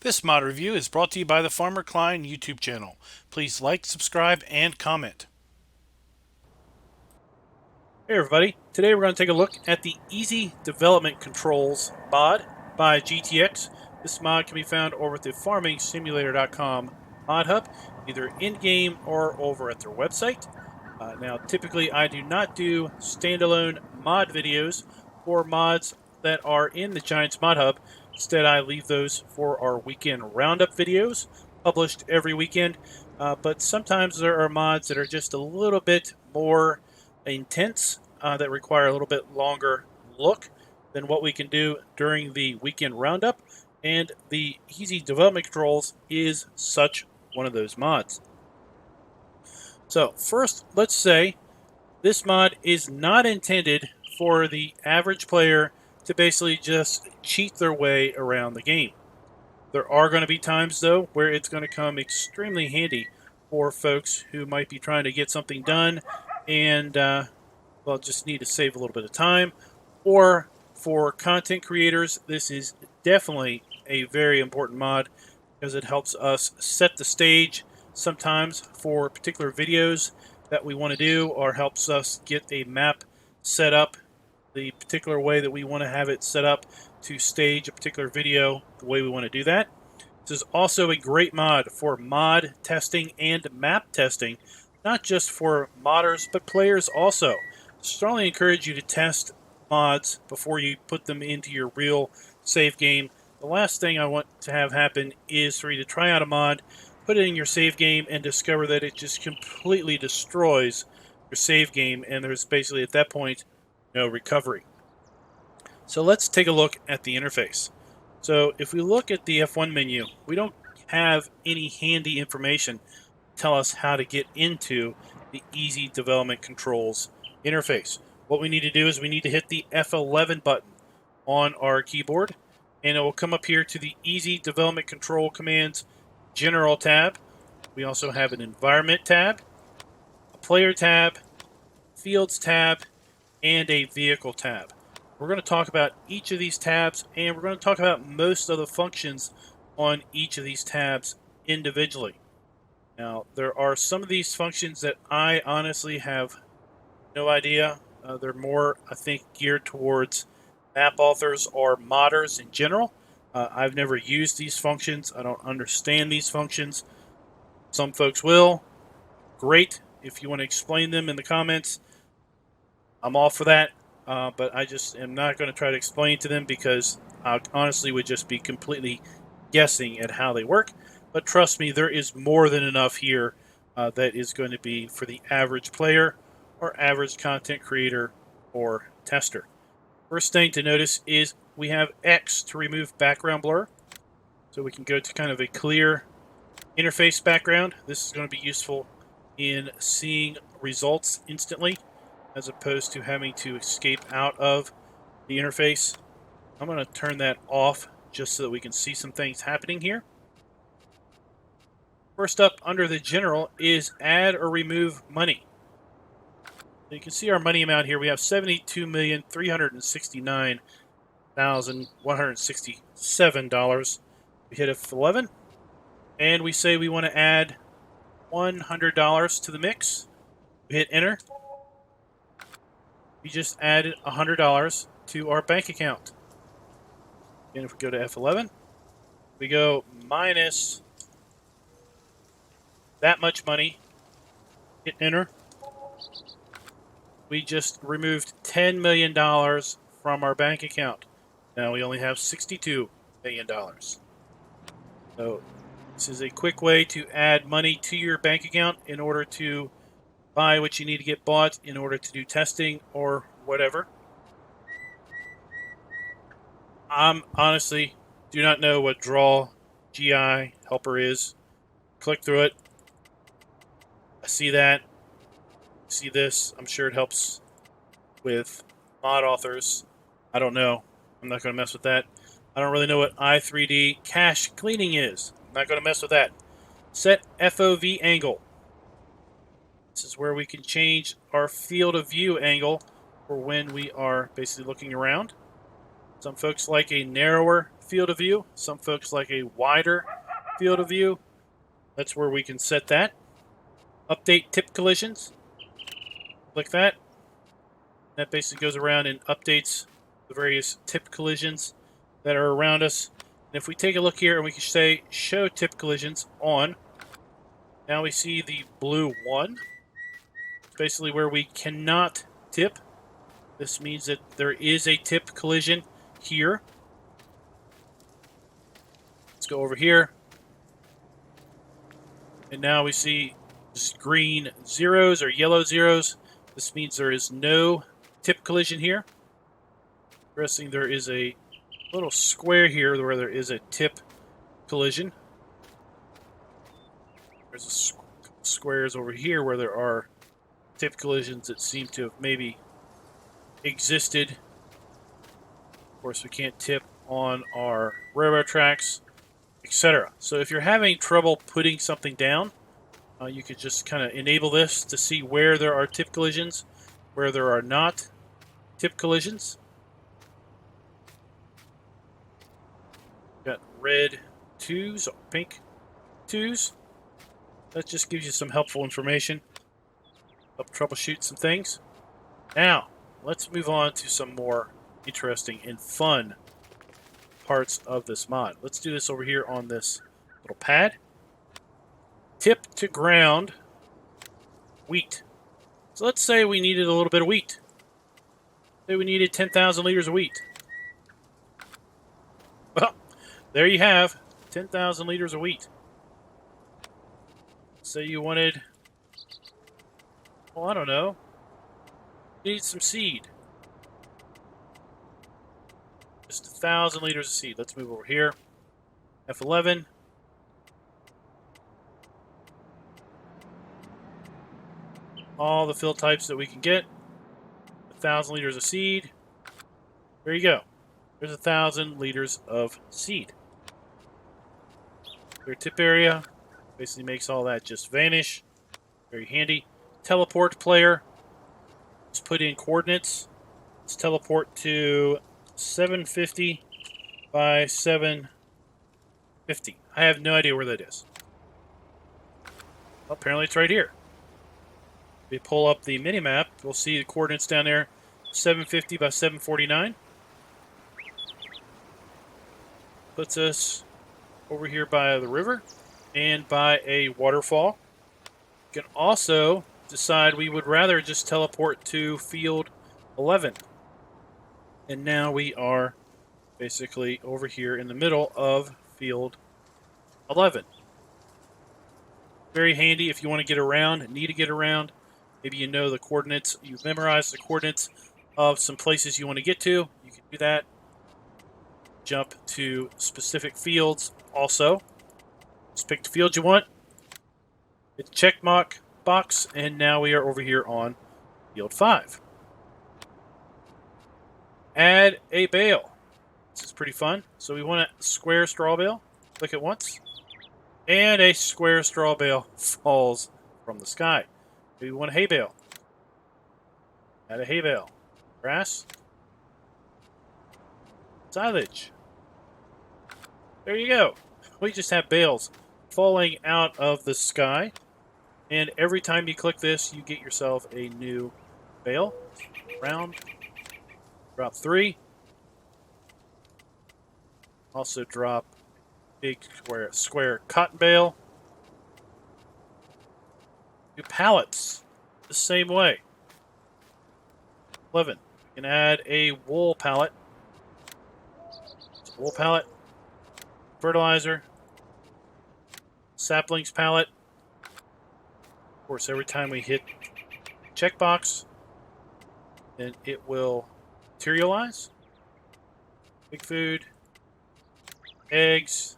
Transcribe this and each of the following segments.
This mod review is brought to you by the Farmer Klein YouTube channel. Please like, subscribe, and comment. Hey everybody, today we're going to take a look at the Easy Development Controls mod by GTX. This mod can be found over at the farmingsimulator.com mod hub, either in-game or over at their website. Now typically I do not do standalone mod videos for mods that are in the Giants mod hub. Instead, I leave those for our weekend roundup videos, published every weekend. But sometimes there are mods that are just a little bit more intense, that require a little bit longer look than what we can do during the weekend roundup. And the Easy Development Controls is such one of those mods. So first, let's say this mod is not intended for the average player to basically just cheat their way around the game. There are going to be times, though, where it's going to come extremely handy for folks who might be trying to get something done and, well, just need to save a little bit of time. Or for content creators, this is definitely a very important mod because it helps us set the stage sometimes for particular videos that we want to do, or helps us get a map set up the particular way that we want to have it set up to stage a particular video the way we want to do that. This is also a great mod for mod testing and map testing, not just for modders, but players also. Strongly encourage you to test mods before you put them into your real save game. The last thing I want to have happen is for you to try out a mod, put it in your save game, and discover that it just completely destroys your save game, and there's basically at that point no recovery. So let's take a look at the interface. So if we look at the F1 menu, we don't have any handy information to tell us how to get into the Easy Development Controls interface. What we need to do is we need to hit the F11 button on our keyboard, and it will come up here to the Easy Development Control Commands General tab. We also have an Environment tab, a Player tab, Fields tab, and a Vehicle tab. We're going to talk about each of these tabs, and we're going to talk about most of the functions on each of these tabs individually. Now, there are some of these functions that I honestly have no idea. They're more, I think, geared towards map authors or modders in general. I've never used these functions. I don't understand these functions. Some folks will. Great. If you want to explain them in the comments, I'm all for that. But I just am not going to try to explain to them because I honestly would just be completely guessing at how they work. But trust me, there is more than enough here that is going to be for the average player or average content creator or tester. First thing to notice is we have X to remove background blur. So we can go to kind of a clear interface background. This is going to be useful in seeing results instantly, as opposed to having to escape out of the interface. I'm going to turn that off just so that we can see some things happening here. First up under the general is add or remove money. So you can see our money amount here. We have $72,369,167. We hit F11, and we say we want to add $100 to the mix. We hit enter. We just added $100 to our bank account. And if we go to F11, we go minus that much money. Hit enter. We just removed $10 million from our bank account. Now we only have $62 million. So this is a quick way to add money to your bank account in order to buy what you need to get bought in order to do testing or whatever. I honestly do not know what draw GI helper is. Click through it. I see that. See this. I'm sure it helps with mod authors. I don't know. I'm not going to mess with that. I don't really know what i3D cache cleaning is. I'm not going to mess with that. Set Fov Angle. This is where we can change our field of view angle for when we are basically looking around. Some folks like a narrower field of view. Some folks like a wider field of view. That's where we can set that. Update tip collisions. Click that. That basically goes around and updates the various tip collisions that are around us. And if we take a look here and we can say show tip collisions on, now we see the blue 1. It's basically where we cannot tip. This means that there is a tip collision here. Let's go over here. And now we see just green zeros or yellow zeros. This means there is no tip collision here. Interesting, there is a little square here where there is a tip collision. There's a couple squares over here where there are tip collisions that seem to have maybe existed. Of course, we can't tip on our railroad tracks, etc. So if you're having trouble putting something down, you could just kind of enable this to see where there are tip collisions, where there are not tip collisions. Got red 2s, pink 2s. That just gives you some helpful information. Help troubleshoot some things. Now, let's move on to some more interesting and fun parts of this mod. Let's do this over here on this little pad. Tip to ground wheat. So let's say we needed a little bit of wheat. Say we needed 10,000 liters of wheat. Well, there you have 10,000 liters of wheat. Say you wanted, well, I don't know, you need some seed. Just 1,000 liters of seed. Let's move over here. F11. All the fill types that we can get. 1,000 liters of seed. There you go. There's 1,000 liters of seed. Their tip area basically makes all that just vanish. Very handy. Teleport player. Let's put in coordinates. Let's teleport to 750 by 750. I have no idea where that is. Well, apparently it's right here. If we pull up the mini-map, we'll see the coordinates down there. 750 by 749. Puts us over here by the river and by a waterfall. You can also decide we would rather just teleport to field 11. And now we are basically over here in the middle of field 11. Very handy if you want to get around, need to get around. Maybe you know the coordinates, you've memorized the coordinates of some places you want to get to. You can do that. Jump to specific fields also. Just pick the field you want. Hit the check mark box, and now we are over here on field 5. Add a bale. This is pretty fun. So we want a square straw bale. Click it once. And a square straw bale falls from the sky. Maybe we want a hay bale. Add a hay bale. Grass. Silage. There you go. We just have bales falling out of the sky. And every time you click this, you get yourself a new bale. Round. Drop 3. Also drop big square cotton bale. New pallets. The same way. 11. You can add a wool pallet. Wool pallet. Fertilizer. Saplings pallet. Of course, every time we hit checkbox, then it will materialize. Big food. Eggs.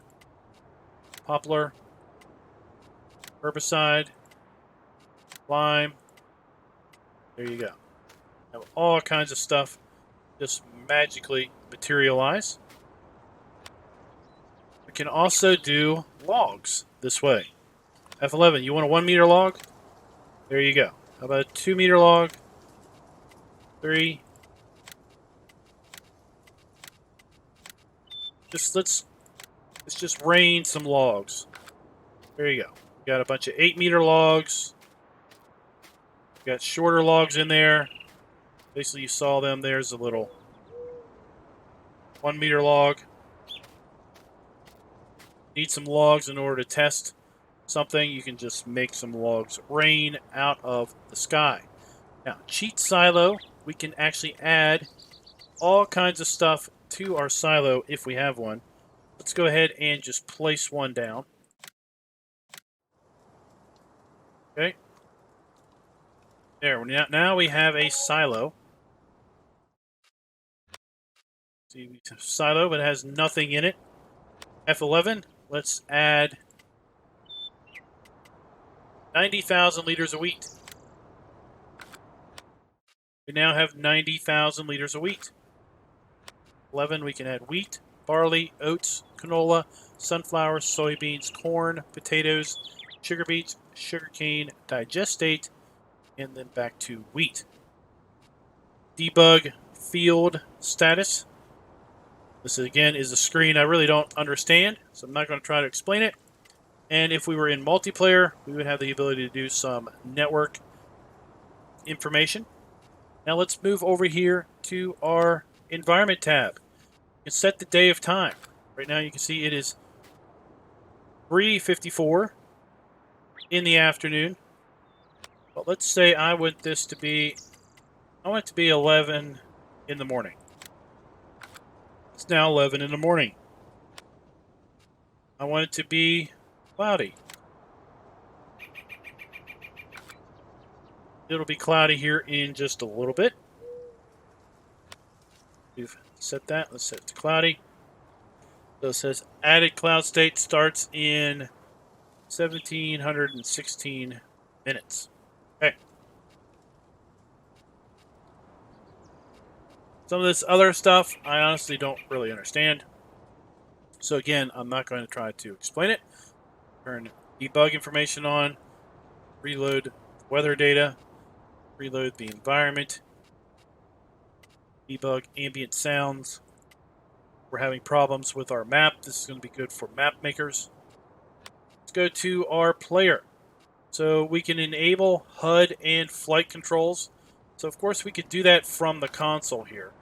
Poplar. Herbicide. Lime. There you go. Have all kinds of stuff just magically materialize. We can also do logs this way. F11, you want a 1 meter log? There you go. How about a 2 meter log? 3. Let's just rain some logs. There you go. We got a bunch of 8 meter logs. We got shorter logs in there. Basically, you saw them. There's a little 1 meter log. Need some logs in order to test something. You can just make some logs rain out of the sky. Now, cheat silo, we can actually add all kinds of stuff to our silo if we have one. Let's go ahead and just place one down. Okay. There, now we have a silo. See, we have silo, but it has nothing in it. F11, let's add 90,000 liters of wheat. We now have 90,000 liters of wheat. 11, we can add wheat, barley, oats, canola, sunflower, soybeans, corn, potatoes, sugar beets, sugarcane, digestate, and then back to wheat. Debug field status. This, again, is a screen I really don't understand, so I'm not going to try to explain it. And if we were in multiplayer, we would have the ability to do some network information. Now let's move over here to our environment tab. You can set the day of time. Right now you can see it is 3:54 in the afternoon. But let's say I want it to be 11 in the morning. It's now 11 in the morning. I want it to be cloudy. It'll be cloudy here in just a little bit. We've set that. Let's set it to cloudy. So it says added cloud state starts in 1716 minutes. Okay. Some of this other stuff I honestly don't really understand. So again, I'm not going to try to explain it. Turn debug information on. Reload weather data. Reload the environment. Debug ambient sounds. We're having problems with our map. This is going to be good for map makers. Let's go to our player. So we can enable HUD and flight controls. So of course we could do that from the console here.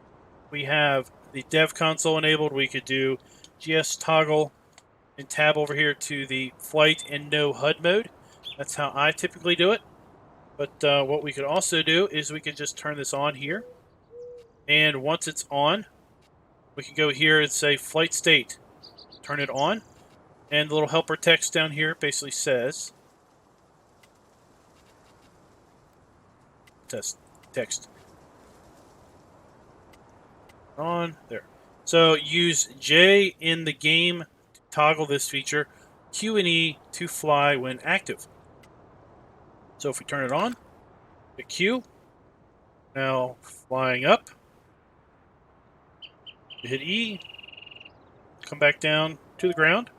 We have the dev console enabled. We could do GS toggle and tab over here to the flight and no HUD mode. That's how I typically do it. But what we could also do is we could just turn this on here. And once it's on, we can go here and say flight state. Turn it on. And the little helper text down here basically says text on there. So use J in the game to toggle this feature, Q and E to fly when active. So if we turn it on, hit Q, now flying up, you hit E, come back down to the ground,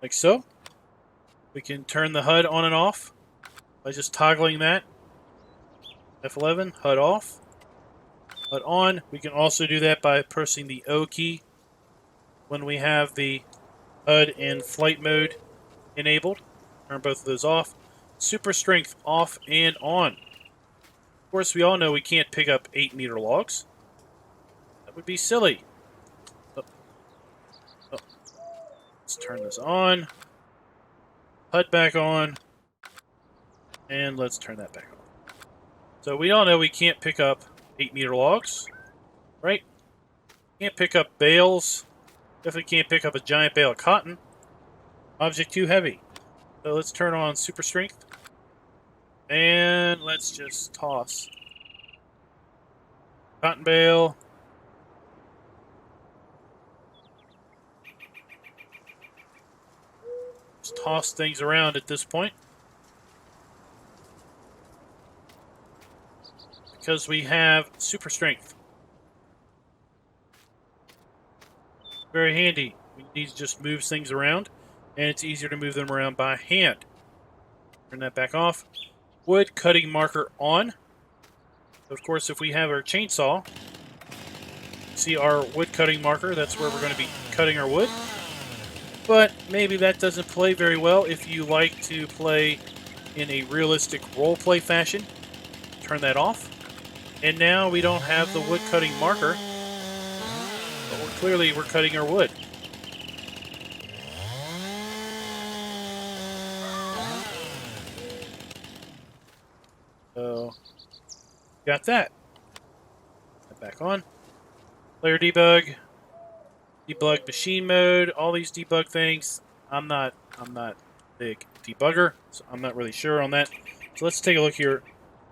like so. We can turn the HUD on and off by just toggling that. F11, HUD off. HUD on. We can also do that by pressing the O key when we have the HUD and flight mode enabled. Turn both of those off. Super strength off and on. Of course, we all know we can't pick up 8 meter logs. That would be silly. Let's turn this on. HUD back on. And let's turn that back on. So we all know we can't pick up 8 meter logs, right? Can't pick up bales. Definitely can't pick up a giant bale of cotton. Object too heavy. So let's turn on super strength. And let's just toss cotton bale. Just toss things around at this point. Because we have super strength. Very handy. We need to just move things around, and it's easier to move them around by hand. Turn that back off. Wood cutting marker on. Of course, if we have our chainsaw, see our wood cutting marker, that's where we're going to be cutting our wood. But maybe that doesn't play very well if you like to play in a realistic roleplay fashion. Turn that off. And now we don't have the wood cutting marker, but clearly we're cutting our wood. So, got that. Put that back on. Player debug, debug machine mode, all these debug things. I'm not big debugger, so I'm not really sure on that. So let's take a look here.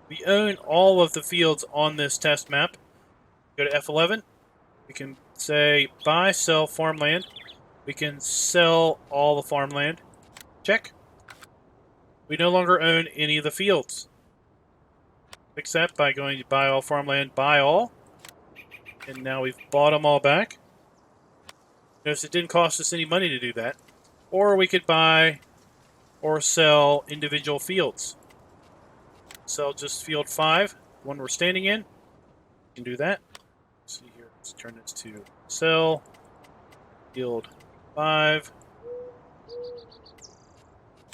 We own all of the fields on this test map. Go to F11. We can say buy, sell farmland. We can sell all the farmland. Check. We no longer own any of the fields. Fix that by going to buy all farmland, buy all. And now we've bought them all back. Notice it didn't cost us any money to do that. Or we could buy or sell individual fields. Sell just field 5, one we're standing in. We can do that. Let's see here. Let's turn this to sell field 5.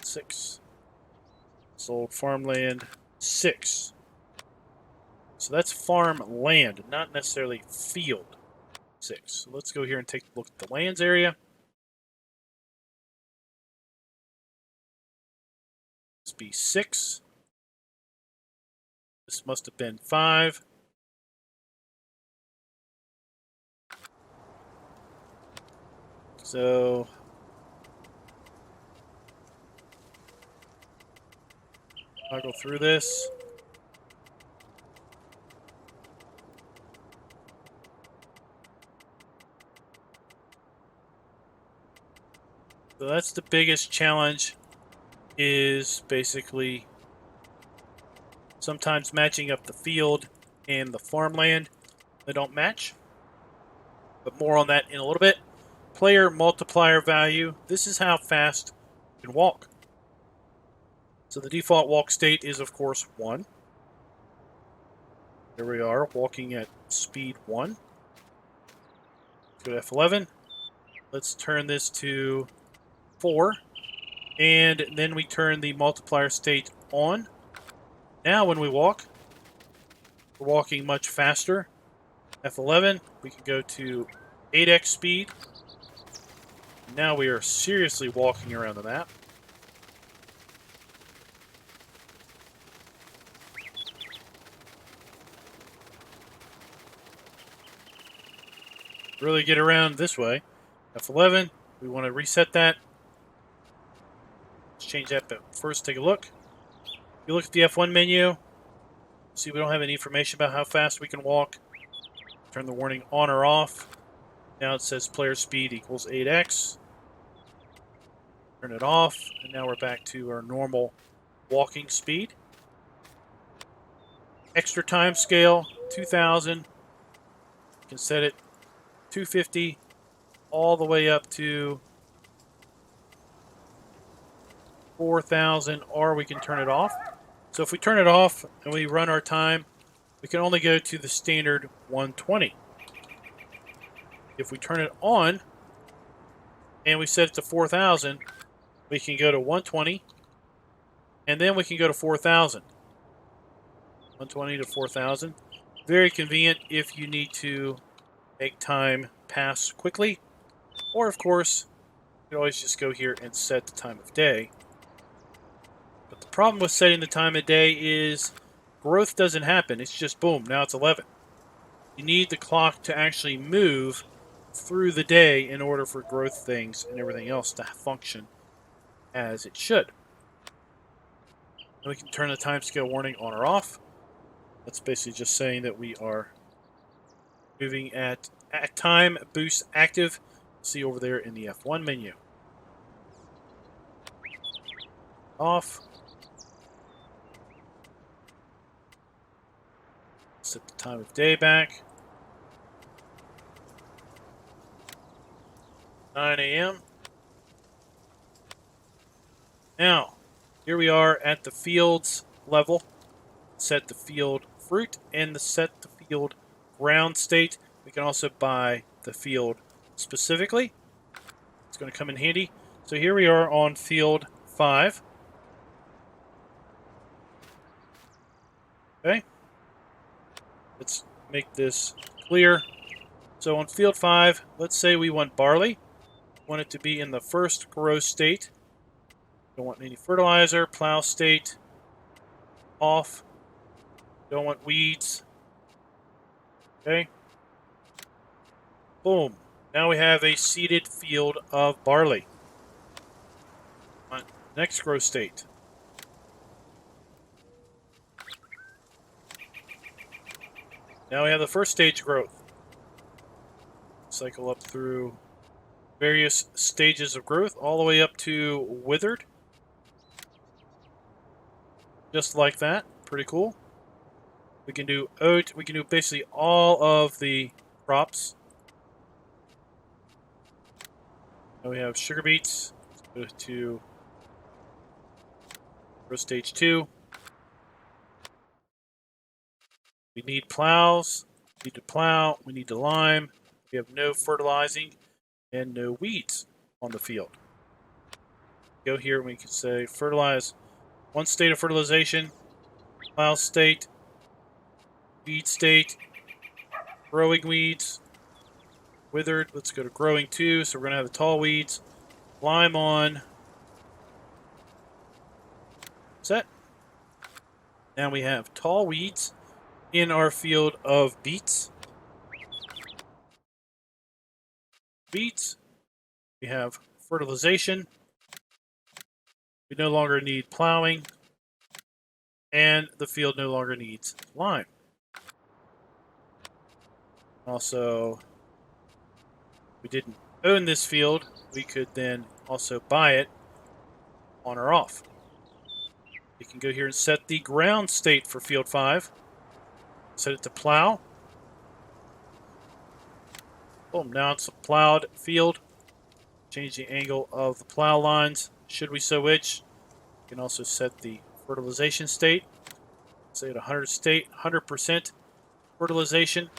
6. Sold farmland 6. So that's farmland, not necessarily field 6. So let's go here and take a look at the lands area. This be 6. This must have been 5. So I'll go through this. So that's the biggest challenge, is basically sometimes matching up the field and the farmland. They don't match, but more on that in a little bit. Player multiplier value. This is how fast you can walk. So the default walk state is, of course, 1. There we are, walking at speed 1. Go to F11. Let's turn this to 4. And then we turn the multiplier state on. Now when we walk, we're walking much faster. F11, we can go to 8x speed. Now we are seriously walking around the map. Really get around this way. F11, we want to reset that. Let's change that, but first take a look. If you look at the F1 menu, see we don't have any information about how fast we can walk. Turn the warning on or off. Now it says player speed equals 8x. Turn it off, and now we're back to our normal walking speed. Extra time scale, 2,000. You can set it 250 all the way up to 4,000, or we can turn it off. So if we turn it off and we run our time, we can only go to the standard 120. If we turn it on and we set it to 4,000, we can go to 120, and then we can go to 4,000. 120 to 4,000. Very convenient if you need to make time pass quickly. Or, of course, you can always just go here and set the time of day. But the problem with setting the time of day is growth doesn't happen. It's just boom, now it's 11. You need the clock to actually move through the day in order for growth things and everything else to function as it should. And we can turn the time scale warning on or off. That's basically just saying that we are moving at time boost active. See over there in the F1 menu. Off. Set the time of day back. 9 a.m. Now, here we are at the fields level. Set the field fruit and set the field ground state. We can also buy the field specifically. It's going to come in handy. So here we are on field 5. Okay. Let's make this clear. So on field 5, let's say we want barley. We want it to be in the first grow state. Don't want any fertilizer. Plow state off. Don't want weeds. Okay. Boom. Now we have a seeded field of barley. Next grow state. Now we have the first stage growth. Cycle up through various stages of growth, all the way up to withered. Just like that. Pretty cool. We can do oat. We can do basically all of the crops. Now we have sugar beets. Let's go to growth stage 2. We need plows. We need to plow. We need to lime. We have no fertilizing and no weeds on the field. Go here and we can say fertilize. One state of fertilization, plow state, weed state, growing weeds, withered. Let's go to growing 2. So we're going to have the tall weeds. Lime on. Set. Now we have tall weeds in our field of beets. Beets. We have fertilization. We no longer need plowing. And the field no longer needs lime. Also, we didn't own this field. We could then also buy it on or off. You can go here and set the ground state for field 5. Set it to plow. Boom, now it's a plowed field. Change the angle of the plow lines, should we so wish. You can also set the fertilization state. Say at 100% fertilization.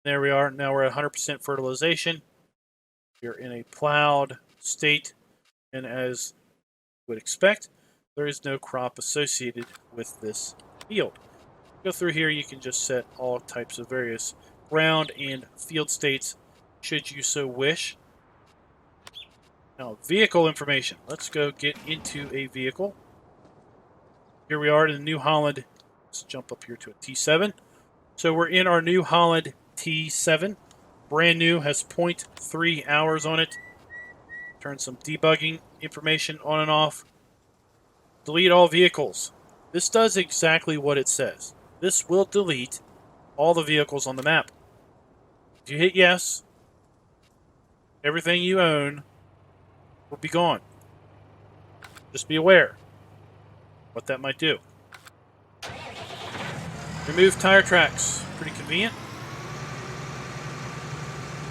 There we are. Now we're at 100% fertilization. We're in a plowed state, and as you would expect, there is no crop associated with this field. Go through here, you can just set all types of various ground and field states, should you so wish. Now, vehicle information. Let's go get into a vehicle. Here we are in the New Holland. Let's jump up here to a T7. So we're in our New Holland T7. Brand new, has 0.3 hours on it. Turn some debugging information on and off. Delete all vehicles. This does exactly what it says. This will delete all the vehicles on the map. If you hit yes, everything you own will be gone. Just be aware what that might do. Remove tire tracks. Pretty convenient.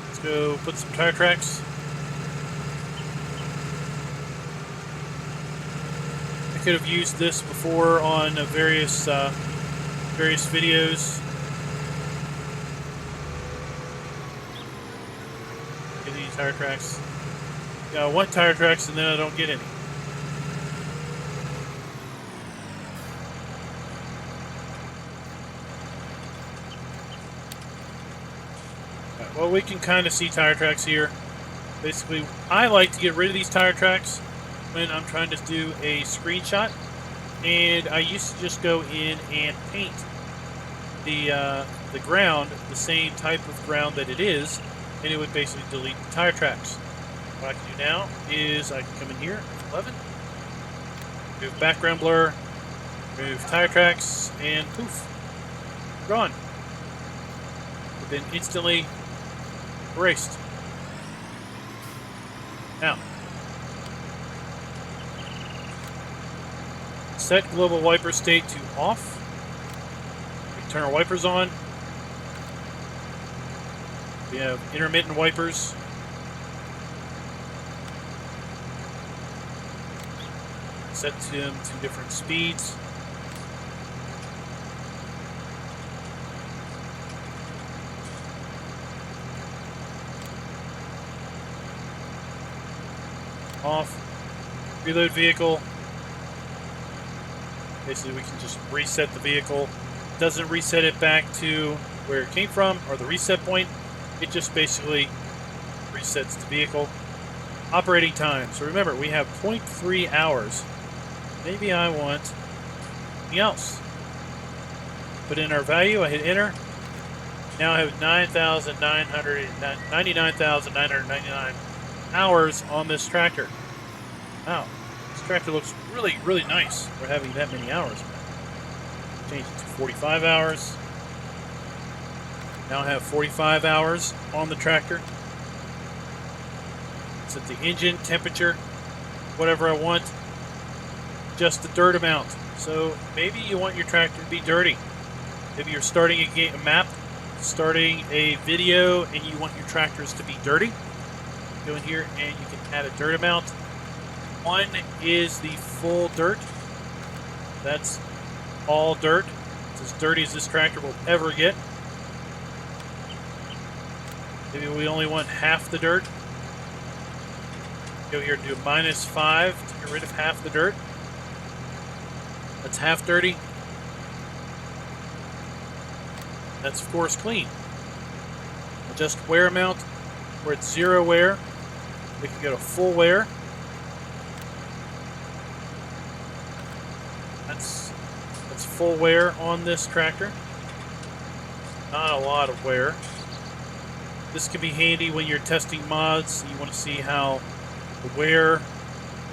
Let's go put some tire tracks. I could have used this before on various videos. Get these tire tracks. Yeah, I want tire tracks and then I don't get any. Right, well, we can kind of see tire tracks here. Basically, I like to get rid of these tire tracks when I'm trying to do a screenshot. And I used to just go in and paint the ground the same type of ground that it is, and it would basically delete the tire tracks. What I can do now is I can come in here, 11, remove background blur, remove tire tracks, and poof, gone. They've been instantly erased. Now, set global wiper state to off. We can turn our wipers on. We have intermittent wipers. set them to different speeds. Off. Reload vehicle. Basically, we can just reset the vehicle. Doesn't reset it back to where it came from or the reset point. It just basically resets the vehicle. Operating time. So remember, we have 0.3 hours. Maybe I want something else. Put in our value. I hit enter. Now I have 99,999 hours on this tractor. Wow. This tractor looks really, really nice for having that many hours. Change it to 45 hours. Now I have 45 hours on the tractor. Set the engine temperature, whatever I want, just the dirt amount. So maybe you want your tractor to be dirty. Maybe you're starting a map, starting a video, and you want your tractors to be dirty. Go in here and you can add a dirt amount. 1 is the full dirt. That's all dirt. It's as dirty as this tractor will ever get. Maybe we only want half the dirt. Go here and do a -5 to get rid of half the dirt. That's half dirty. That's, of course, clean. Adjust wear amount. We're at 0 wear. We can go to full wear. That's full wear on this tractor. Not a lot of wear. This can be handy when you're testing mods. You want to see how the wear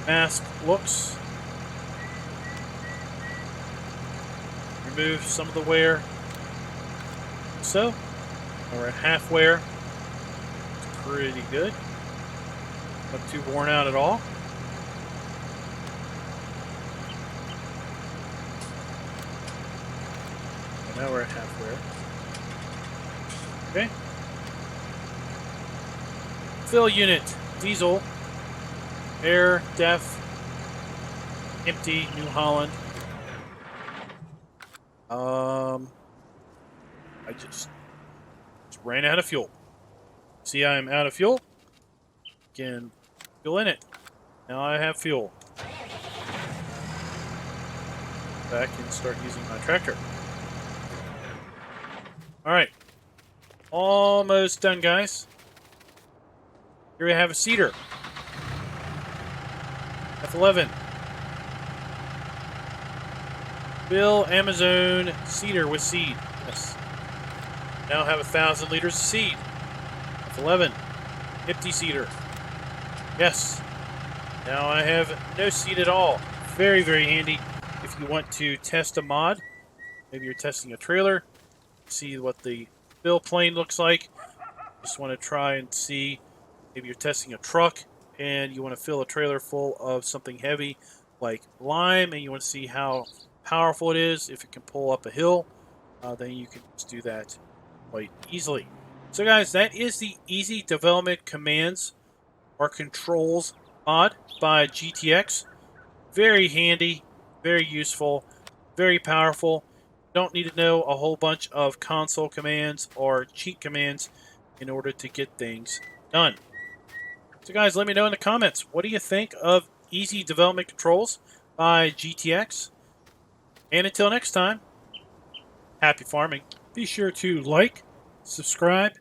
mask looks. Remove some of the wear. So, we're at half wear. It's pretty good. Not too worn out at all. And now we're at half wear. Okay. Fill unit. Diesel. Air, def, empty, New Holland. I just ran out of fuel. See, I am out of fuel. Again, fuel in it. Now I have fuel. Back and start using my tractor. All right, almost done, guys. Here we have a seeder. F11. Fill Amazon seeder with seed. Yes. Now have 1,000 liters of seed. F11. Empty seeder. Yes. Now I have no seed at all. Very, very handy if you want to test a mod. Maybe you're testing a trailer. See what the fill plane looks like. Just want to try and see. Maybe you're testing a truck and you want to fill a trailer full of something heavy like lime, and you want to see how powerful it is. If it can pull up a hill, then you can just do that quite easily. So guys, that is the Easy Development Commands or Controls mod by GTX. Very handy, very useful, very powerful. Don't need to know a whole bunch of console commands or cheat commands in order to get things done. So guys, let me know in the comments, what do you think of Easy Development Controls by GTX? And until next time, happy farming. Be sure to like, subscribe,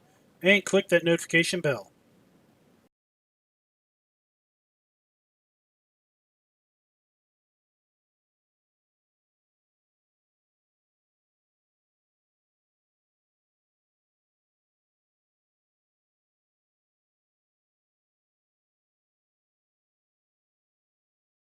and click that notification bell.